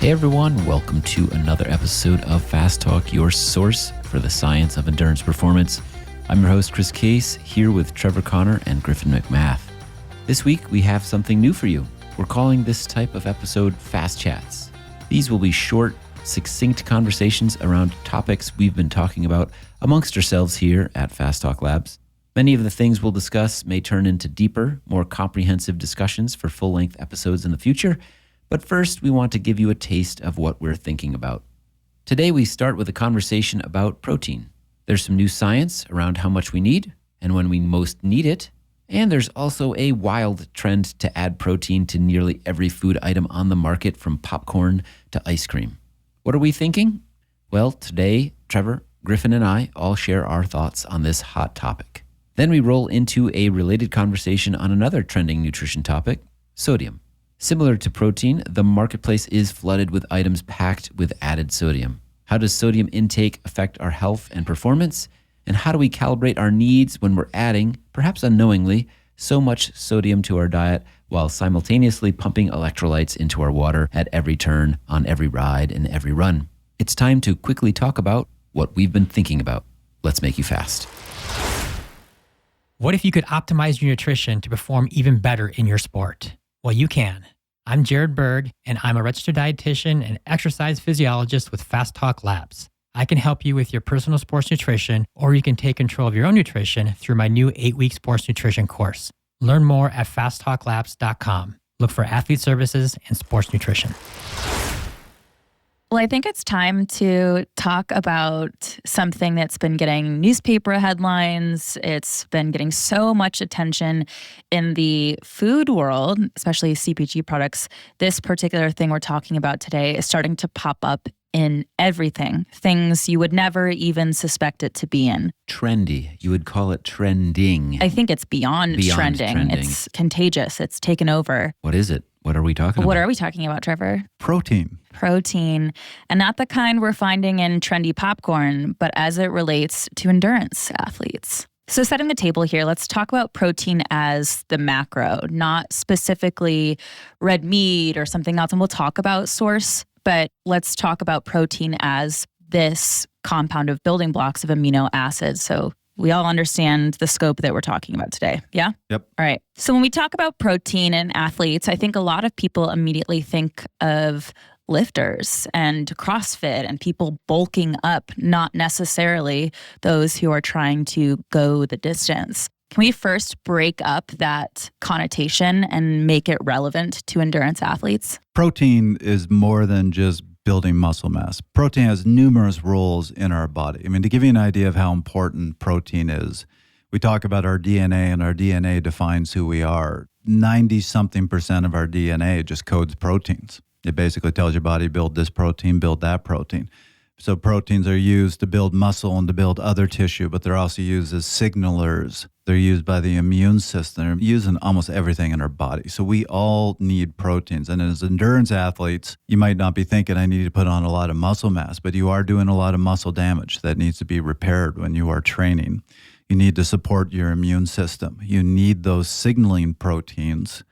Hey everyone, welcome to another episode of Fast Talk, your source for the science of endurance performance. I'm your host, Chris Case, here with Trevor Connor and Griffin McMath. This week, we have something new for you. We're calling this type of episode Fast Chats. These will be short, succinct conversations around topics we've been talking about amongst ourselves here at Fast Talk Labs. Many of the things we'll discuss may turn into deeper, more comprehensive discussions for full-length episodes in the future. But first, we want to give you a taste of what we're thinking about. Today, we start with a conversation about protein. There's some new science around how much we need and when we most need it. And there's also a wild trend to add protein to nearly every food item on the market, from popcorn to ice cream. What are we thinking? Well, today, Trevor, Griffin, and I all share our thoughts on this hot topic. Then we roll into a related conversation on another trending nutrition topic, sodium. Similar to protein, the marketplace is flooded with items packed with added sodium. How does sodium intake affect our health and performance? And how do we calibrate our needs when we're adding, perhaps unknowingly, so much sodium to our diet while simultaneously pumping electrolytes into our water at every turn, on every ride, and every run? It's time to quickly talk about what we've been thinking about. Let's make you fast. What if you could optimize your nutrition to perform even better in your sport? Well, you can. I'm Jared Berg, and I'm a registered dietitian and exercise physiologist with Fast Talk Labs. I can help you with your personal sports nutrition, or you can take control of your own nutrition through my new 8-week sports nutrition course. Learn more at fasttalklabs.com. Look for athlete services and sports nutrition. Well, I think it's time to talk about something that's been getting newspaper headlines. It's been getting so much attention in the food world, especially CPG products. This particular thing we're talking about today is starting to pop up in everything, things you would never even suspect it to be in. Trendy. You would call it trending. I think it's beyond trending. It's contagious. It's taken over. What is it? What are we talking about? What are we talking about, Trevor? Protein. Protein. And not the kind we're finding in trendy popcorn, but as it relates to endurance athletes. So setting the table here, let's talk about protein as the macro, not specifically red meat or something else. And we'll talk about source, but let's talk about protein as this compound of building blocks of amino acids. So we all understand the scope that we're talking about today. Yeah? Yep. All right. So when we talk about protein in athletes, I think a lot of people immediately think of lifters and CrossFit and people bulking up, not necessarily those who are trying to go the distance. Can we first break up that connotation and make it relevant to endurance athletes? Protein is more than just building muscle mass. Protein has numerous roles in our body. I mean, to give you an idea of how important protein is, we talk about our DNA, and our DNA defines who we are. 90-something% of our DNA just codes proteins. It basically tells your body, build this protein, build that protein. So proteins are used to build muscle and to build other tissue, but they're also used as signalers. They're used by the immune system. They're used in almost everything in our body. So we all need proteins. And as endurance athletes, you might not be thinking, I need to put on a lot of muscle mass, but you are doing a lot of muscle damage that needs to be repaired when you are training. You need to support your immune system. You need those signaling proteins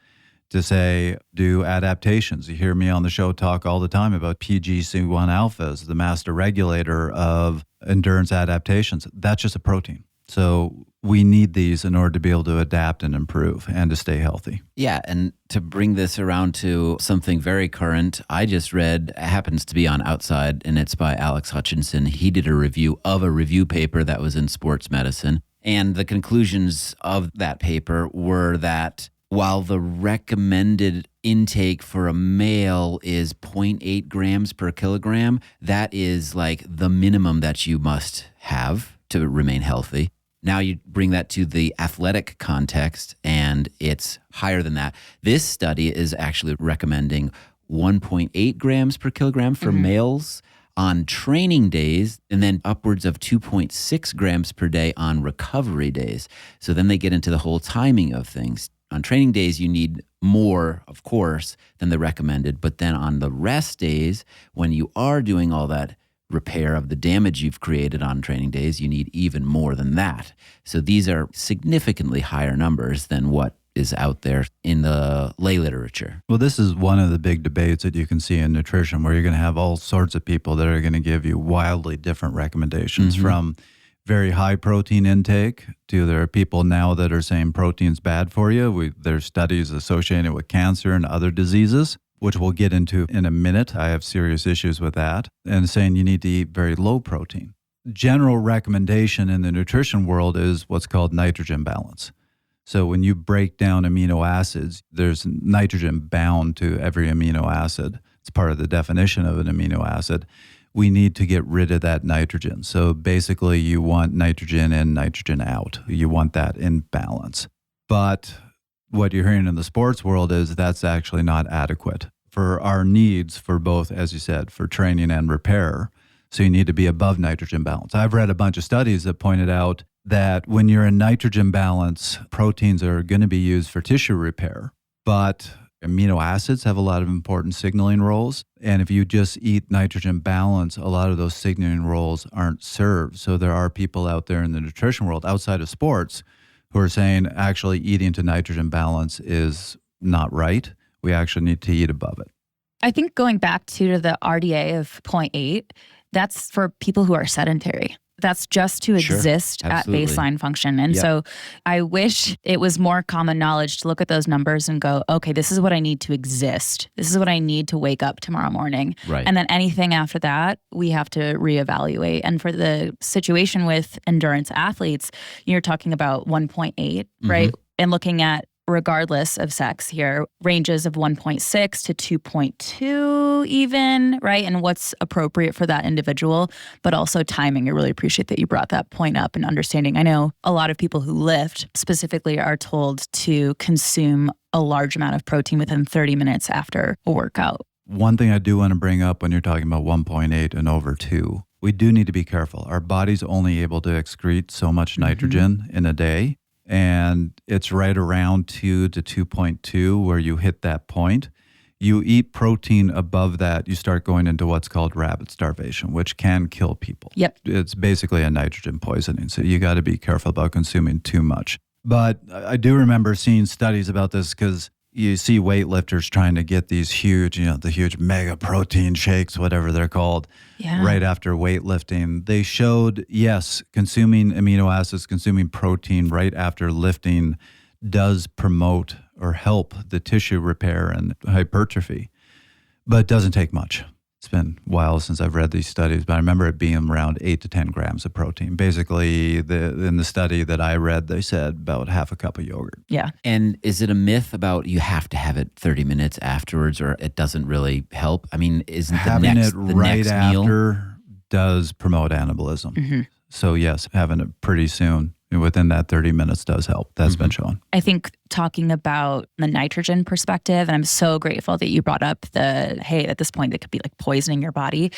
to say, do adaptations. You hear me on the show talk all the time about PGC1 alpha as the master regulator of endurance adaptations. That's just a protein. So we need these in order to be able to adapt and improve and to stay healthy. Yeah, and to bring this around to something very current, I just read, it happens to be on Outside, and it's by Alex Hutchinson. He did a review of a review paper that was in Sports Medicine. And the conclusions of that paper were that while the recommended intake for a male is 0.8 grams per kilogram, that is like the minimum that you must have to remain healthy. Now you bring that to the athletic context, and it's higher than that. This study is actually recommending 1.8 grams per kilogram for males on training days, and then upwards of 2.6 grams per day on recovery days. So then they get into the whole timing of things. On training days, you need more, of course, than the recommended. But then on the rest days, when you are doing all that repair of the damage you've created on training days, you need even more than that. So these are significantly higher numbers than what is out there in the lay literature? Well, this is one of the big debates that you can see in nutrition, where you're going to have all sorts of people that are going to give you wildly different recommendations, from very high protein intake to there are people now that are saying protein's bad for you. There's studies associated with cancer and other diseases, which we'll get into in a minute. I have serious issues with that, and saying you need to eat very low protein. General recommendation in the nutrition world is what's called nitrogen balance. So when you break down amino acids, there's nitrogen bound to every amino acid. It's part of the definition of an amino acid. We need to get rid of that nitrogen. So basically you want nitrogen in, nitrogen out. You want that in balance. But what you're hearing in the sports world is that's actually not adequate for our needs for both, as you said, for training and repair. So you need to be above nitrogen balance. I've read a bunch of studies that pointed out that when you're in nitrogen balance, proteins are going to be used for tissue repair, but amino acids have a lot of important signaling roles. And if you just eat nitrogen balance, a lot of those signaling roles aren't served. So there are people out there in the nutrition world outside of sports who are saying actually eating to nitrogen balance is not right. We actually need to eat above it. I think going back to the RDA of 0.8, that's for people who are sedentary. That's just to exist at baseline function. And so I wish it was more common knowledge to look at those numbers and go, okay, this is what I need to exist. This is what I need to wake up tomorrow morning. Right. And then anything after that, we have to reevaluate. And for the situation with endurance athletes, you're talking about 1.8, right? And looking at, regardless of sex here, ranges of 1.6 to 2.2 even, right? And what's appropriate for that individual, but also timing. I really appreciate that you brought that point up and understanding. I know a lot of people who lift specifically are told to consume a large amount of protein within 30 minutes after a workout. One thing I do want to bring up when you're talking about 1.8 and over 2, we do need to be careful. Our body's only able to excrete so much nitrogen in a day. And it's right around 2 to 2.2 where you hit that point. You eat protein above that, you start going into what's called rapid starvation, which can kill people. Yep. It's basically a nitrogen poisoning, so you got to be careful about consuming too much. But I do remember seeing studies about this because you see weightlifters trying to get these huge, the huge mega protein shakes, whatever they're called, right after weightlifting. They showed, yes, consuming amino acids, consuming protein right after lifting does promote or help the tissue repair and hypertrophy, but it doesn't take much. It's been a while since I've read these studies, but I remember it being around 8 to 10 grams of protein. Basically, in the study that I read, they said about half a cup of yogurt. Yeah. And is it a myth about you have to have it 30 minutes afterwards or it doesn't really help? I mean, isn't having it right next after meal does promote anabolism. So yes, having it pretty soon within that 30 minutes does help. That's been shown. I think talking about the nitrogen perspective, and I'm so grateful that you brought up hey, at this point, it could be like poisoning your body.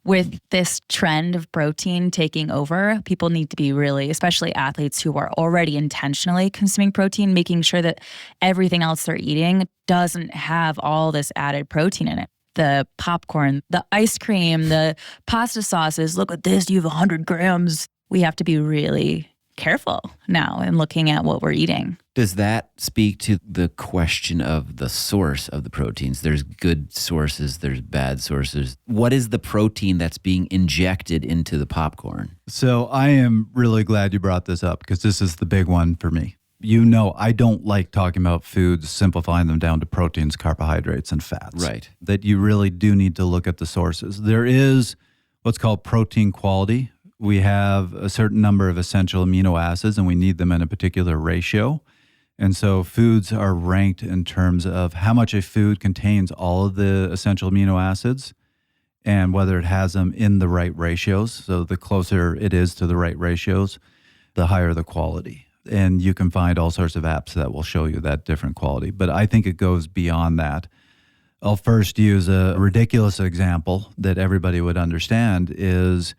With this trend of protein taking over, people need to be really, especially athletes who are already intentionally consuming protein, making sure that everything else they're eating doesn't have all this added protein in it. The popcorn, the ice cream, the pasta sauces, look at this, you have 100 grams. We have to be really careful now in looking at what we're eating. Does that speak to the question of the source of the proteins? There's good sources, there's bad sources. What is the protein that's being injected into the popcorn? So I am really glad you brought this up because this is the big one for me. I don't like talking about foods, simplifying them down to proteins, carbohydrates, and fats. Right. That you really do need to look at the sources. There is what's called protein quality. We have a certain number of essential amino acids and we need them in a particular ratio. And so foods are ranked in terms of how much a food contains all of the essential amino acids and whether it has them in the right ratios. So the closer it is to the right ratios, the higher the quality. And you can find all sorts of apps that will show you that different quality. But I think it goes beyond that. I'll first use a ridiculous example that everybody would understand is,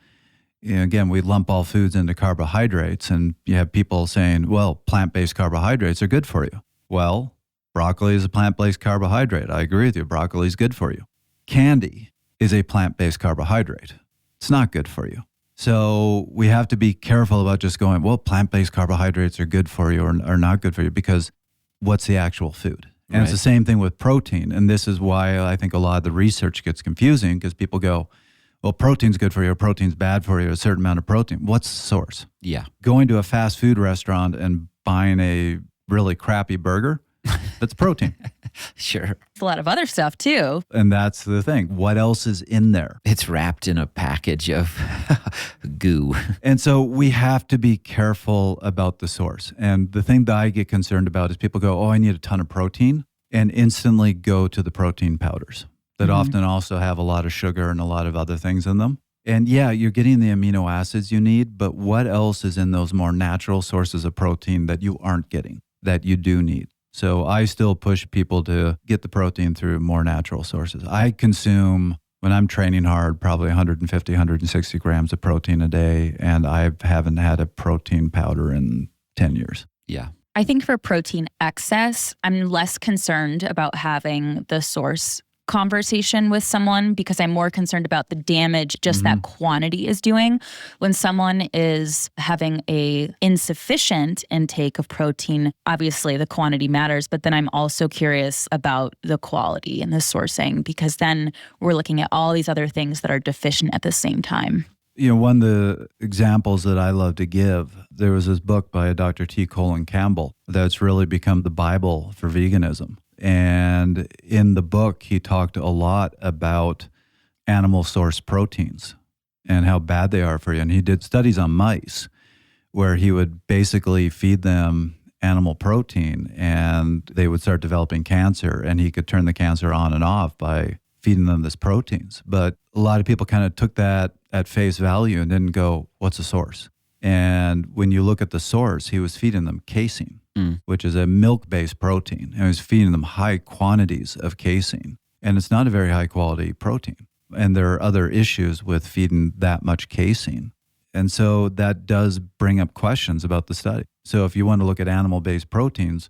again, we lump all foods into carbohydrates, and you have people saying, well, plant-based carbohydrates are good for you. Well, broccoli is a plant-based carbohydrate. I agree with you. Broccoli is good for you. Candy is a plant-based carbohydrate. It's not good for you. So we have to be careful about just going, well, plant-based carbohydrates are good for you or not good for you, because what's the actual food. And it's Right. the same thing with protein. And this is why I think a lot of the research gets confusing, because people go, well, protein's good for you, or protein's bad for you, a certain amount of protein. What's the source? Yeah. Going to a fast food restaurant and buying a really crappy burger, that's protein. Sure. It's a lot of other stuff too. And that's the thing. What else is in there? It's wrapped in a package of goo. And so we have to be careful about the source. And the thing that I get concerned about is people go, oh, I need a ton of protein, and instantly go to the protein powders that often also have a lot of sugar and a lot of other things in them. And yeah, you're getting the amino acids you need, but what else is in those more natural sources of protein that you aren't getting, that you do need? So I still push people to get the protein through more natural sources. I consume, when I'm training hard, probably 150, 160 grams of protein a day, and I haven't had a protein powder in 10 years. Yeah. I think for protein excess, I'm less concerned about having the source conversation with someone, because I'm more concerned about the damage just that quantity is doing. When someone is having a insufficient intake of protein, obviously the quantity matters, but then I'm also curious about the quality and the sourcing, because then we're looking at all these other things that are deficient at the same time. You know, one of the examples that I love to give, there was this book by Dr. T. Colin Campbell that's really become the Bible for veganism. And in the book, he talked a lot about animal source proteins and how bad they are for you. And he did studies on mice where he would basically feed them animal protein and they would start developing cancer, and he could turn the cancer on and off by feeding them this proteins. But a lot of people kind of took that at face value and didn't go, what's the source? And when you look at the source, he was feeding them casein, which is a milk-based protein. And he was feeding them high quantities of casein. And it's not a very high-quality protein. And there are other issues with feeding that much casein. And so that does bring up questions about the study. So if you want to look at animal-based proteins,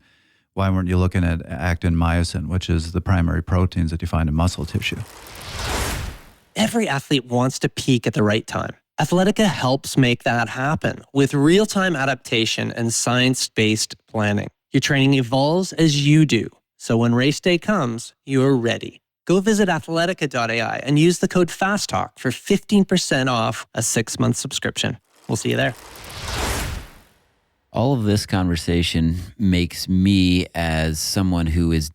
why weren't you looking at actin myosin, which is the primary proteins that you find in muscle tissue? Every athlete wants to peak at the right time. Athletica helps make that happen with real-time adaptation and science-based planning. Your training evolves as you do, so when race day comes, you're ready. Go visit athletica.ai and use the code FASTTALK for 15% off a 6-month subscription. We'll see you there. All of this conversation makes me, as someone who is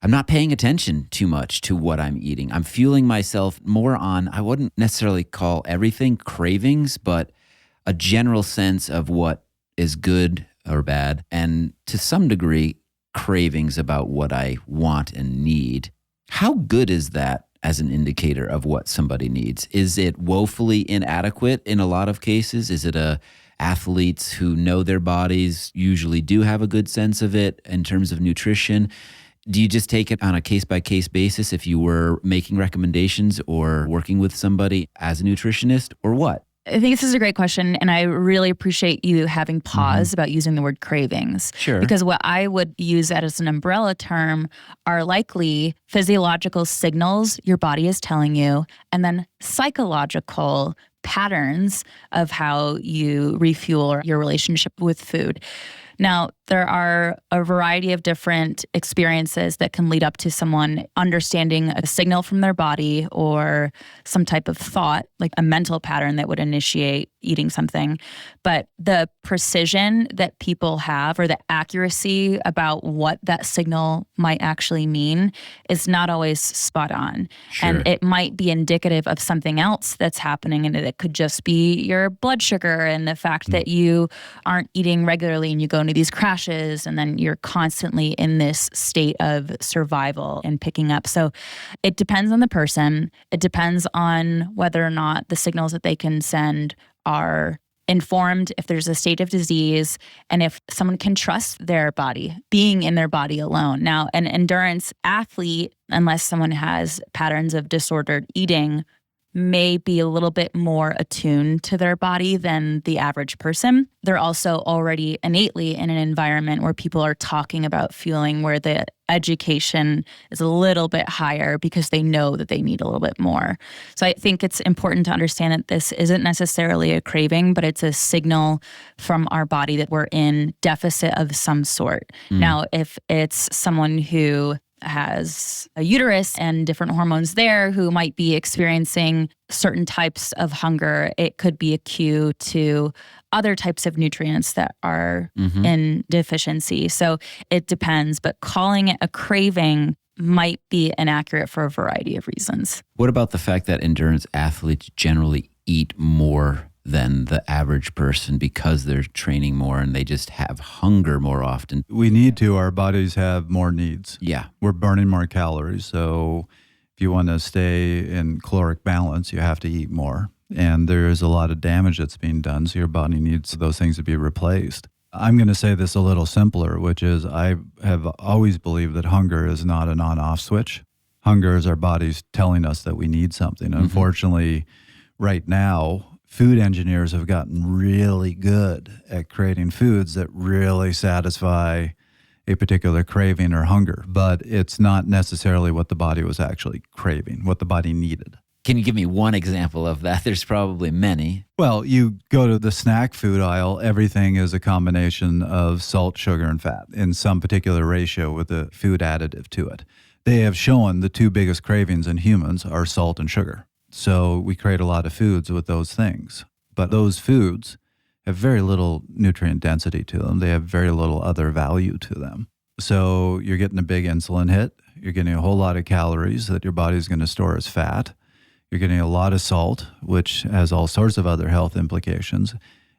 I'm not paying attention too much to what I'm eating. I'm fueling myself more on, I wouldn't necessarily call everything cravings, but a general sense of what is good or bad, and to some degree, cravings about what I want and need. How good is that as an indicator of what somebody needs? Is it woefully inadequate in a lot of cases? Is it athletes who know their bodies usually do have a good sense of it in terms of nutrition? Do you just take it on a case-by-case basis if you were making recommendations or working with somebody as a nutritionist, or what? I think this is a great question, and I really appreciate you having pause about using the word cravings. Sure. Because what I would use that as an umbrella term are likely physiological signals your body is telling you, and then psychological patterns of how you refuel your relationship with food. Now, there are a variety of different experiences that can lead up to someone understanding a signal from their body or some type of thought, like a mental pattern that would initiate eating something. But the precision that people have, or the accuracy about what that signal might actually mean, is not always spot on. Sure. And it might be indicative of something else that's happening, and it could just be your blood sugar and the fact that you aren't eating regularly and you go into these crashes, and then you're constantly in this state of survival and picking up. So it depends on the person. It depends on whether or not the signals that they can send are informed, if there's a state of disease, and if someone can trust their body, being in their body alone. Now, an endurance athlete, unless someone has patterns of disordered eating, may be a little bit more attuned to their body than the average person. They're also already innately in an environment where people are talking about fueling, where the education is a little bit higher because they know that they need a little bit more. So I think it's important to understand that this isn't necessarily a craving, but it's a signal from our body that we're in deficit of some sort. Now, if it's someone who has a uterus and different hormones there who might be experiencing certain types of hunger, it could be a cue to other types of nutrients that are in deficiency. So it depends, but calling it a craving might be inaccurate for a variety of reasons. What about the fact that endurance athletes generally eat more than the average person because they're training more and they just have hunger more often? We need to. Our bodies have more needs. Yeah. We're burning more calories. So if you want to stay in caloric balance, you have to eat more. And there is a lot of damage that's being done. So your body needs those things to be replaced. I'm going to say this a little simpler, which is I have always believed that hunger is not an on-off switch. Hunger is our bodies telling us that we need something. Unfortunately, right now, food engineers have gotten really good at creating foods that really satisfy a particular craving or hunger, but it's not necessarily what the body was actually craving, what the body needed. Can you give me one example of that? There's probably many. Well, you go to the snack food aisle, everything is a combination of salt, sugar, and fat in some particular ratio with a food additive to it. They have shown the two biggest cravings in humans are salt and sugar. So we create a lot of foods with those things. But those foods have very little nutrient density to them. They have very little other value to them. So you're getting a big insulin hit. You're getting a whole lot of calories that your body's going to store as fat. You're getting a lot of salt, which has all sorts of other health implications.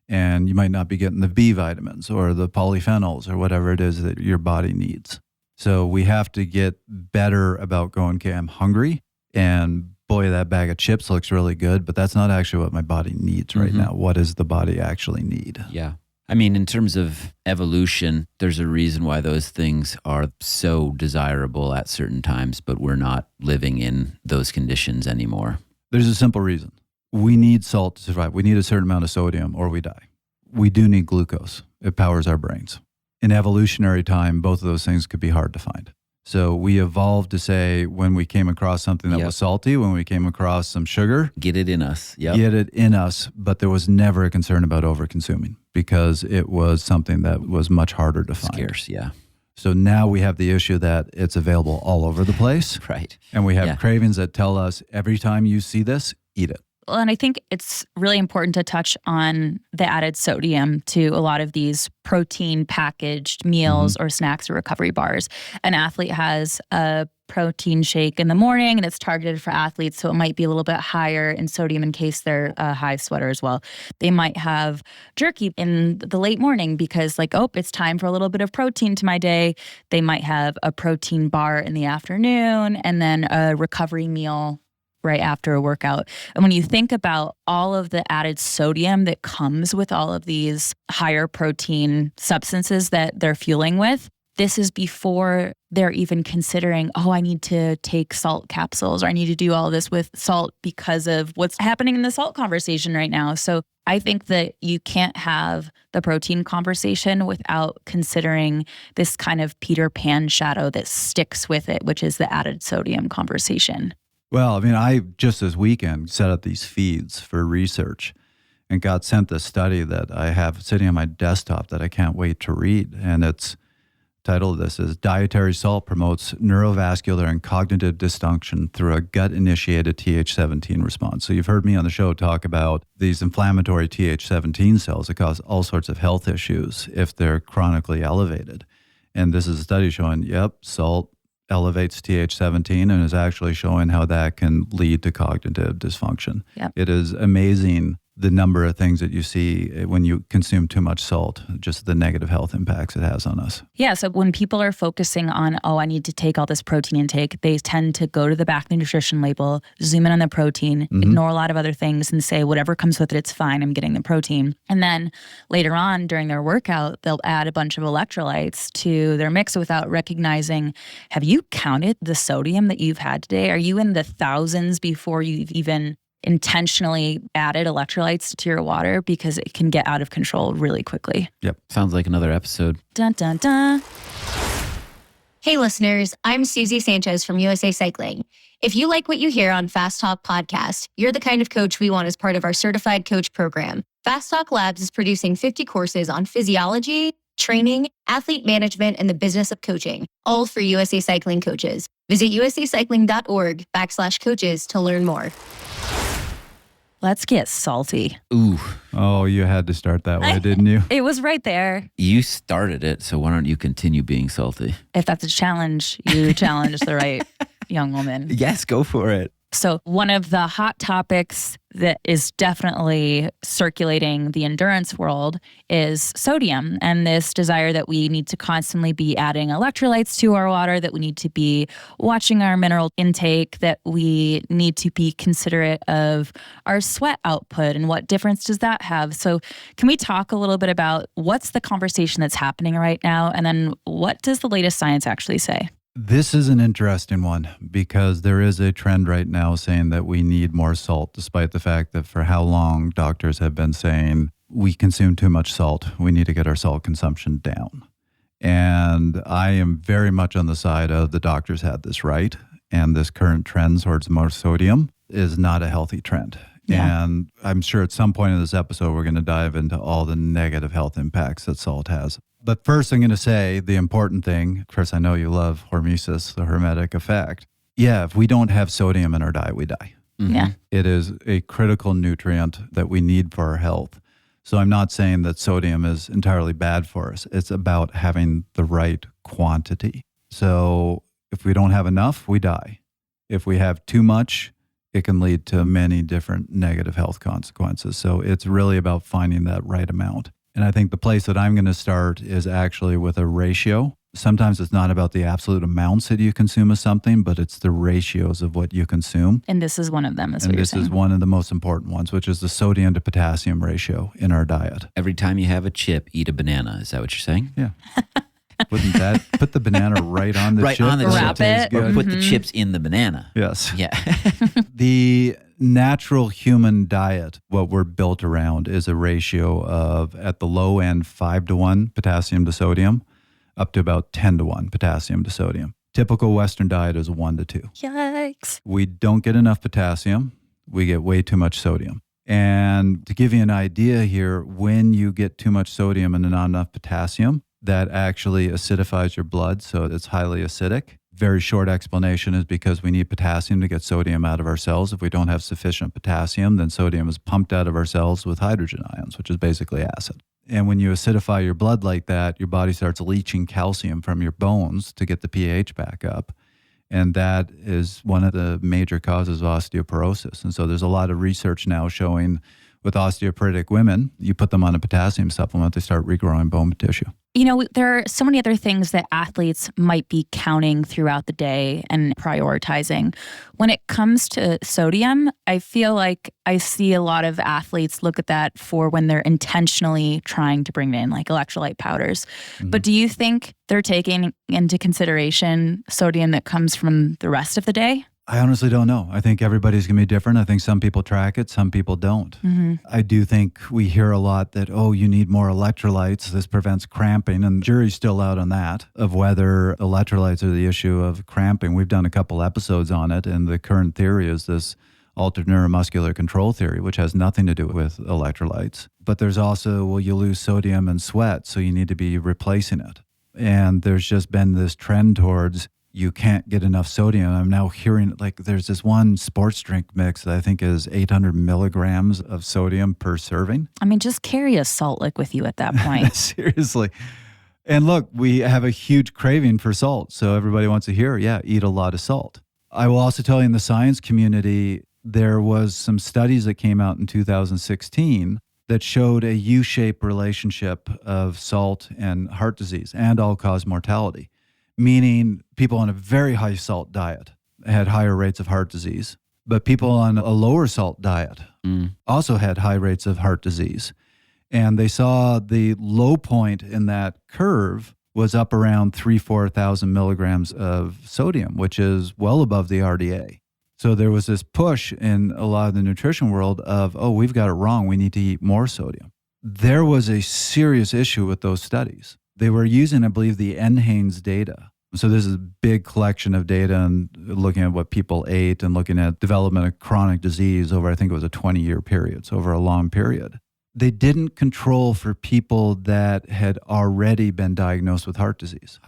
And you might not be getting the B vitamins or the polyphenols or whatever it is that your body needs. So we have to get better about going, okay, I'm hungry, and boy, that bag of chips looks really good, but that's not actually what my body needs right now. What does the body actually need? Yeah. I mean, in terms of evolution, there's a reason why those things are so desirable at certain times, but we're not living in those conditions anymore. There's a simple reason. We need salt to survive. We need a certain amount of sodium or we die. We do need glucose. It powers our brains. In evolutionary time, both of those things could be hard to find. So we evolved to say when we came across something that was salty, when we came across some sugar, get it in us. Get it in us. But there was never a concern about over-consuming because it was something that was much harder to find. Scarce, yeah. So now we have the issue that it's available all over the place. Right. And we have cravings that tell us every time you see this, eat it. Well, and I think it's really important to touch on the added sodium to a lot of these protein packaged meals or snacks or recovery bars. An athlete has a protein shake in the morning and it's targeted for athletes, so it might be a little bit higher in sodium in case they're a high sweater as well. They might have jerky in the late morning because it's time for a little bit of protein to my day. They might have a protein bar in the afternoon and then a recovery meal right after a workout. And when you think about all of the added sodium that comes with all of these higher protein substances that they're fueling with, this is before they're even considering, I need to take salt capsules or I need to do all this with salt because of what's happening in the salt conversation right now. So I think that you can't have the protein conversation without considering this kind of Peter Pan shadow that sticks with it, which is the added sodium conversation. Well, I mean, I just this weekend set up these feeds for research and got sent this study that I have sitting on my desktop that I can't wait to read. And it's titled, this is Dietary Salt Promotes Neurovascular and Cognitive Dysfunction Through a Gut-Initiated Th17 Response. So you've heard me on the show talk about these inflammatory Th17 cells that cause all sorts of health issues if they're chronically elevated. And this is a study showing, salt elevates Th17 and is actually showing how that can lead to cognitive dysfunction. Yep. It is amazing the number of things that you see when you consume too much salt, just the negative health impacts it has on us. Yeah, so when people are focusing on, I need to take all this protein intake, they tend to go to the back of the nutrition label, zoom in on the protein, ignore a lot of other things and say, whatever comes with it, it's fine, I'm getting the protein. And then later on during their workout, they'll add a bunch of electrolytes to their mix without recognizing, have you counted the sodium that you've had today? Are you in the thousands before you've even intentionally added electrolytes to your water because it can get out of control really quickly. Yep. Sounds like another episode. Dun, dun, dun. Hey listeners, I'm Susie Sanchez from USA Cycling. If you like what you hear on Fast Talk Podcast, you're the kind of coach we want as part of our certified coach program. Fast Talk Labs is producing 50 courses on physiology, training, athlete management, and the business of coaching, all for USA Cycling coaches. Visit usacycling.org/coaches to learn more. Let's get salty. Ooh, Oh, you had to start that way, didn't you? It was right there. you started it, so why don't you continue being salty? If that's a challenge, you challenge the right young woman. Yes, go for it. So one of the hot topics that is definitely circulating the endurance world is sodium, and this desire that we need to constantly be adding electrolytes to our water, that we need to be watching our mineral intake, that we need to be considerate of our sweat output and what difference does that have. So can we talk a little bit about what's the conversation that's happening right now, and then what does the latest science actually say? This is an interesting one because there is a trend right now saying that we need more salt, despite the fact that for how long doctors have been saying we consume too much salt. We need to get our salt consumption down. And I am very much on the side of the doctors had this right. And this current trend towards more sodium is not a healthy trend. Yeah. And I'm sure at some point in this episode, we're going to dive into all the negative health impacts that salt has. But first, I'm going to say the important thing, Chris, I know you love hormesis, the hermetic effect. Yeah, if we don't have sodium in our diet, we die. Mm-hmm. Yeah. It is a critical nutrient that we need for our health. So I'm not saying that sodium is entirely bad for us. It's about having the right quantity. So if we don't have enough, we die. If we have too much, it can lead to many different negative health consequences. So it's really about finding that right amount. And I think the place that I'm going to start is actually with a ratio. Sometimes it's not about the absolute amounts that you consume of something, but it's the ratios of what you consume. And this is one of them, is And what you're this saying. is one of the most important ones, which is the sodium to potassium ratio in our diet. Every time you have a chip, eat a banana. Is that what you're saying? Yeah. Wouldn't that put the banana right on the Right chip? on the so Wrap tastes it. Or good? put the chips in the banana. Yes. Yeah. The natural human diet, what we're built around, is a ratio of, at the low end, 5-to-1 potassium to sodium, up to about 10-to-1 potassium to sodium. Typical Western diet is 1-to-2. Yikes. We don't get enough potassium. We get way too much sodium. And to give you an idea here, when you get too much sodium and not enough potassium, that actually acidifies your blood, so it's highly acidic. Very short explanation is because we need potassium to get sodium out of our cells. If we don't have sufficient potassium, then sodium is pumped out of our cells with hydrogen ions, which is basically acid. And when you acidify your blood like that, your body starts leaching calcium from your bones to get the pH back up. And that is one of the major causes of osteoporosis. And so there's a lot of research now showing with osteoporotic women, you put them on a potassium supplement, they start regrowing bone tissue. You know, there are so many other things that athletes might be counting throughout the day and prioritizing. When it comes to sodium, I feel like I see a lot of athletes look at that for when they're intentionally trying to bring in like electrolyte powders. Mm-hmm. But do you think they're taking into consideration sodium that comes from the rest of the day? I honestly don't know. I think everybody's going to be different. I think some people track it, some people don't. Mm-hmm. I do think we hear a lot that, oh, you need more electrolytes. This prevents cramping. And the jury's still out on that, of whether electrolytes are the issue of cramping. We've done a couple episodes on it. And the current theory is this altered neuromuscular control theory, which has nothing to do with electrolytes. But there's also, well, you lose sodium and sweat, so you need to be replacing it. And there's just been this trend towards you can't get enough sodium. I'm now hearing like there's this one sports drink mix that I think is 800 milligrams of sodium per serving. I mean, just carry a salt lick with you at that point. Seriously. And look, we have a huge craving for salt. So everybody wants to hear, yeah, eat a lot of salt. I will also tell you in the science community, there was some studies that came out in 2016 that showed a U-shaped relationship of salt and heart disease and all-cause mortality. Meaning people on a very high salt diet had higher rates of heart disease, but people on a lower salt diet also had high rates of heart disease. And they saw the low point in that curve was up around 4,000 milligrams of sodium, which is well above the RDA. So there was this push in a lot of the nutrition world of, oh, we've got it wrong. We need to eat more sodium. There was a serious issue with those studies. They were using, I believe, the NHANES data. So this is a big collection of data and looking at what people ate and looking at development of chronic disease over, I think it was a 20-year period, so over a long period. They didn't control for people that had already been diagnosed with heart disease.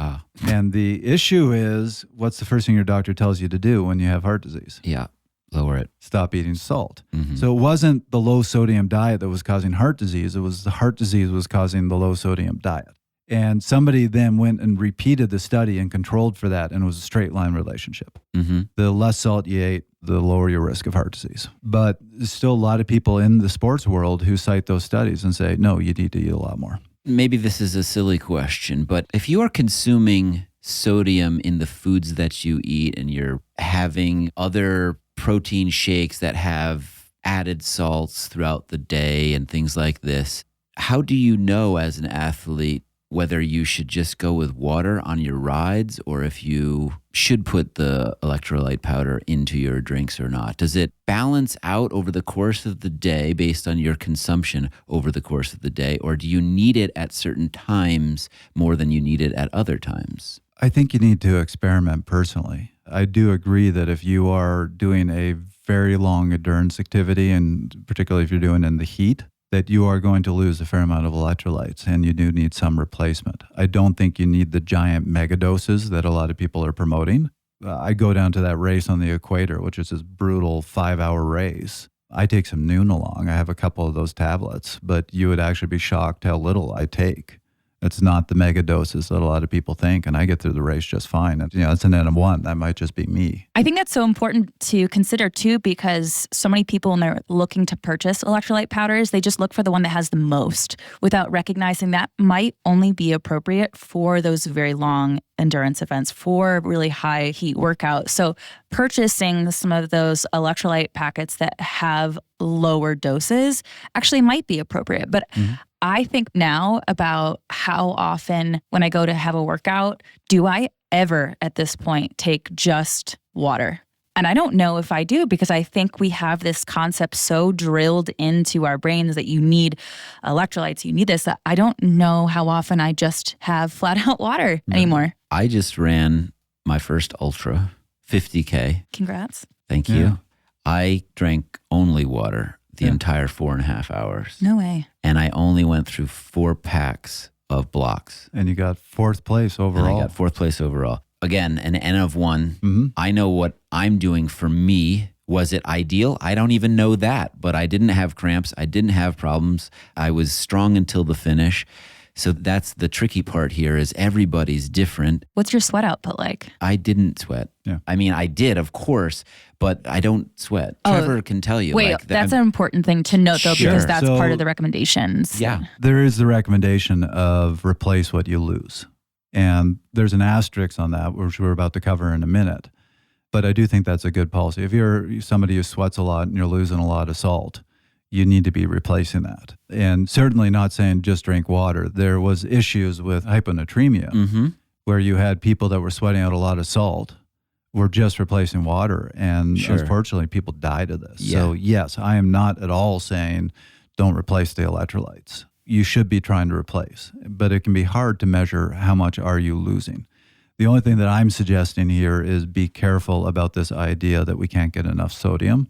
And the issue is, what's the first thing your doctor tells you to do when you have heart disease? Yeah, lower it. Stop eating salt. So it wasn't the low sodium diet that was causing heart disease. It was the heart disease was causing the low sodium diet. And somebody then went and repeated the study and controlled for that, and it was a straight line relationship. The less salt you ate, the lower your risk of heart disease. But there's still a lot of people in the sports world who cite those studies and say, no, you need to eat a lot more. Maybe this is a silly question, but if you are consuming sodium in the foods that you eat and you're having other protein shakes that have added salts throughout the day and things like this, how do you know as an athlete whether you should just go with water on your rides or if you should put the electrolyte powder into your drinks or not? Does it balance out over the course of the day based on your consumption over the course of the day, or do you need it at certain times more than you need it at other times? I think you need to experiment personally. I do agree that if you are doing a very long endurance activity, and particularly if you're doing it in the heat, that you are going to lose a fair amount of electrolytes and you do need some replacement. I don't think you need the giant mega doses that a lot of people are promoting. I go down to that race on the equator, which is this brutal 5-hour race. I take some noon along. I have a couple of those tablets, but you would actually be shocked how little I take. It's not the mega doses that a lot of people think, and I get through the race just fine. And, it's an N of 1. That might just be me. I think that's so important to consider too, because so many people when they're looking to purchase electrolyte powders, they just look for the one that has the most without recognizing that might only be appropriate for those very long endurance events, for really high heat workouts. So purchasing some of those electrolyte packets that have lower doses actually might be appropriate. But I think now about how often when I go to have a workout, do I ever at this point take just water? And I don't know if I do, because I think we have this concept so drilled into our brains that you need electrolytes, you need this, that I don't know how often I just have flat out water anymore. I just ran my first ultra, 50K. Congrats. Thank you. I drank only water the entire 4.5 hours. No way. And I only went through 4 packs of blocks. And you got 4th place overall. And I got 4th place overall. Again, an N of 1. I know what I'm doing for me. Was it ideal? I don't even know that, but I didn't have cramps. I didn't have problems. I was strong until the finish. So that's the tricky part here, is everybody's different. What's your sweat output like? I didn't sweat. Yeah. I mean, I did, of course, but I don't sweat. Trevor can tell you. Wait, that's an important thing to note, though, because that's So- part of the recommendations. Yeah. There is the recommendation of replace what you lose. And there's an asterisk on that, which we're about to cover in a minute. But I do think that's a good policy. If you're somebody who sweats a lot and you're losing a lot of salt, you need to be replacing that. And certainly not saying just drink water. There was issues with hyponatremia where you had people that were sweating out a lot of salt, were just replacing water. And unfortunately, people died of this. Yeah. So yes, I am not at all saying don't replace the electrolytes. You should be trying to replace, but it can be hard to measure how much are you losing. The only thing that I'm suggesting here is be careful about this idea that we can't get enough sodium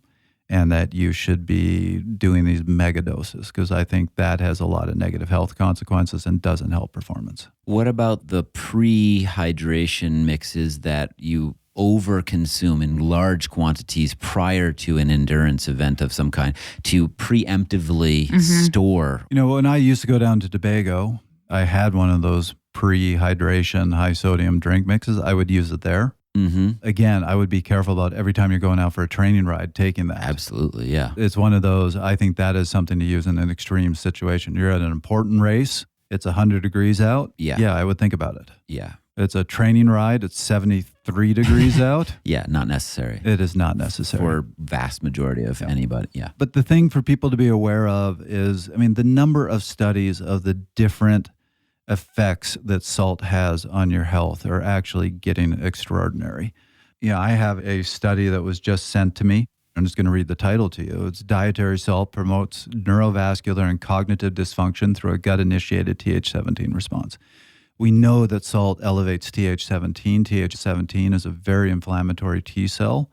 and that you should be doing these mega doses, because I think that has a lot of negative health consequences and doesn't help performance. What about the pre-hydration mixes that you overconsume in large quantities prior to an endurance event of some kind to preemptively store? When I used to go down to Tobago, I had one of those pre-hydration, high sodium drink mixes. I would use it there. Again, I would be careful about every time you're going out for a training ride, taking that. Absolutely, yeah. It's one of those, I think that is something to use in an extreme situation. You're at an important race. It's 100 degrees out. Yeah, I would think about it. Yeah. It's a training ride. It's 73 degrees out. Yeah, not necessary. It is not necessary. For vast majority of anybody, yeah. But the thing for people to be aware of is, the number of studies of the different effects that salt has on your health are actually getting extraordinary. Yeah, I have a study that was just sent to me. I'm just going to read the title to you. It's Dietary Salt Promotes Neurovascular and Cognitive Dysfunction Through a Gut-Initiated Th17 Response. We know that salt elevates Th17. Th17 is a very inflammatory T cell,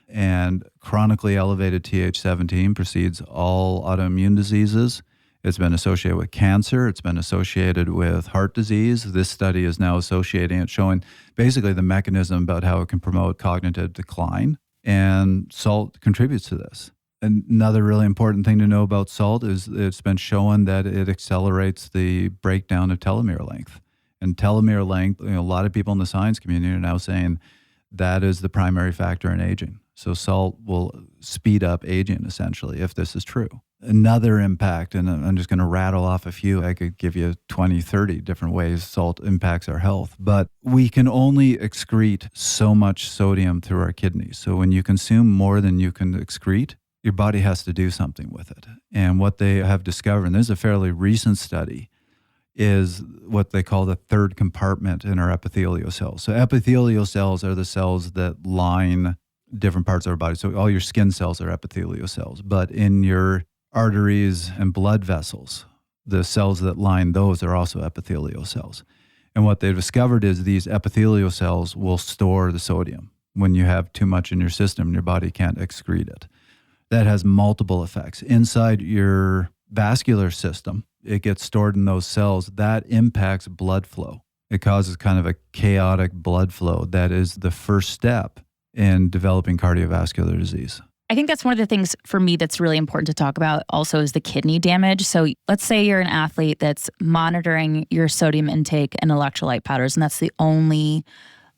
and chronically elevated Th17 precedes all autoimmune diseases. It's been associated with cancer. It's been associated with heart disease. This study is now associating it, showing basically the mechanism about how it can promote cognitive decline. And salt contributes to this. Another really important thing to know about salt is it's been shown that it accelerates the breakdown of telomere length. And telomere length, a lot of people in the science community are now saying that is the primary factor in aging. So salt will speed up aging, essentially, if this is true. Another impact, and I'm just going to rattle off a few. I could give you 20, 30 different ways salt impacts our health. But we can only excrete so much sodium through our kidneys. So when you consume more than you can excrete, your body has to do something with it. And what they have discovered, and this is a fairly recent study, is what they call the third compartment in our epithelial cells. So epithelial cells are the cells that line different parts of our body. So all your skin cells are epithelial cells. But in your arteries and blood vessels, the cells that line those are also epithelial cells. And what they've discovered is these epithelial cells will store the sodium when you have too much in your system and your body can't excrete it. That has multiple effects. Inside your vascular system, it gets stored in those cells. That impacts blood flow. It causes kind of a chaotic blood flow that is the first step in developing cardiovascular disease. I think that's one of the things for me that's really important to talk about also is the kidney damage. So let's say you're an athlete that's monitoring your sodium intake and electrolyte powders, and that's the only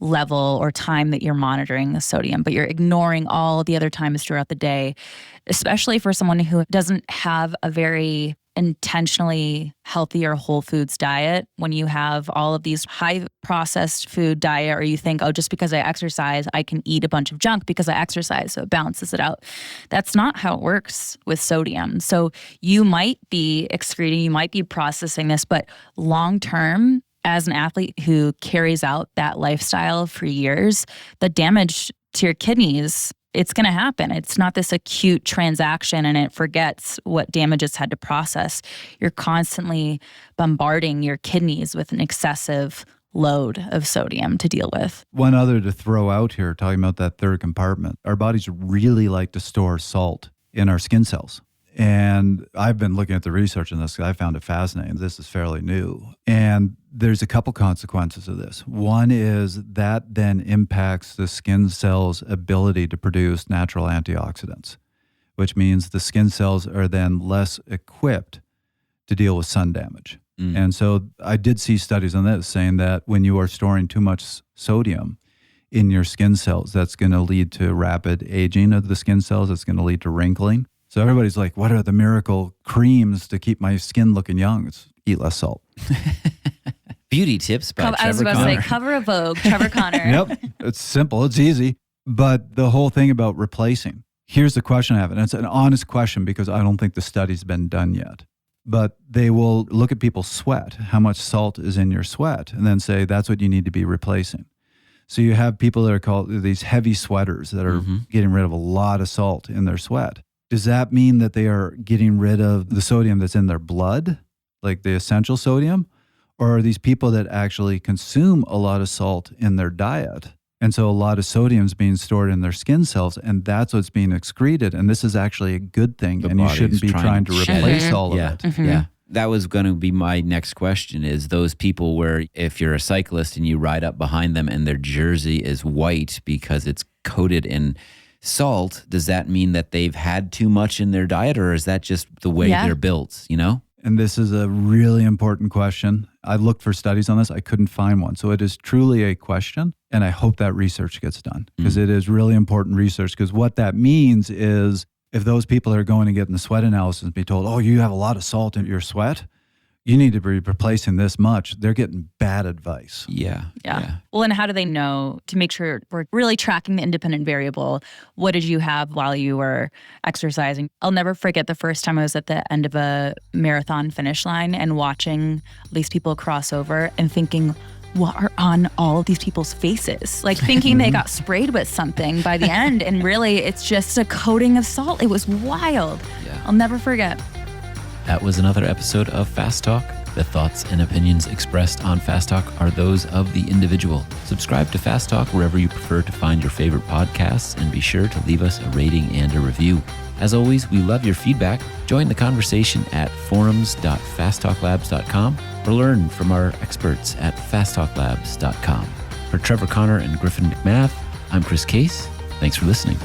level or time that you're monitoring the sodium, but you're ignoring all the other times throughout the day, especially for someone who doesn't have a very intentionally healthy or whole foods diet. When you have all of these high processed food diet, or you think, oh, just because I exercise, I can eat a bunch of junk because I exercise, so it balances it out. That's not how it works with sodium. So you might be excreting, you might be processing this, but long term, as an athlete who carries out that lifestyle for years, the damage to your kidneys, it's going to happen. It's not this acute transaction and it forgets what damage it's had to process. You're constantly bombarding your kidneys with an excessive load of sodium to deal with. One other to throw out here, talking about that third compartment, our bodies really like to store salt in our skin cells. And I've been looking at the research on this. I found it fascinating. This is fairly new. And there's a couple consequences of this. One is that then impacts the skin cell's ability to produce natural antioxidants, which means the skin cells are then less equipped to deal with sun damage. And so I did see studies on this saying that when you are storing too much sodium in your skin cells, that's going to lead to rapid aging of the skin cells. It's going to lead to wrinkling. So everybody's like, what are the miracle creams to keep my skin looking young? It's eat less salt. Beauty tips by Trevor Connor. I was about to say, cover of Vogue, Trevor Connor. Yep. It's simple. It's easy. But the whole thing about replacing, here's the question I have. And it's an honest question because I don't think the study's been done yet. But they will look at people's sweat, how much salt is in your sweat, and then say that's what you need to be replacing. So you have people that are called these heavy sweaters that are getting rid of a lot of salt in their sweat. Does that mean that they are getting rid of the sodium that's in their blood, like the essential sodium? Or are these people that actually consume a lot of salt in their diet? And so a lot of sodium is being stored in their skin cells, and that's what's being excreted. And this is actually a good thing, and you shouldn't be trying to replace all of it. Yeah. That was going to be my next question is those people where if you're a cyclist and you ride up behind them and their jersey is white because it's coated in salt, does that mean that they've had too much in their diet, or is that just the way they're built, you know? And this is a really important question. I looked for studies on this. I couldn't find one. So it is truly a question, and I hope that research gets done because it is really important research, because what that means is if those people are going to get in the sweat analysis and be told, oh, you have a lot of salt in your sweat, you need to be replacing this much, they're getting bad advice. Yeah. Well, and how do they know to make sure we're really tracking the independent variable? What did you have while you were exercising? I'll never forget the first time I was at the end of a marathon finish line and watching these people cross over and thinking, what are on all of these people's faces? Like thinking they got sprayed with something by the end. And really, it's just a coating of salt. It was wild. Yeah. I'll never forget. That was another episode of Fast Talk. The thoughts and opinions expressed on Fast Talk are those of the individual. Subscribe to Fast Talk wherever you prefer to find your favorite podcasts, and be sure to leave us a rating and a review. As always, we love your feedback. Join the conversation at forums.fasttalklabs.com or learn from our experts at fasttalklabs.com. For Trevor Connor and Griffin McMath, I'm Chris Case. Thanks for listening.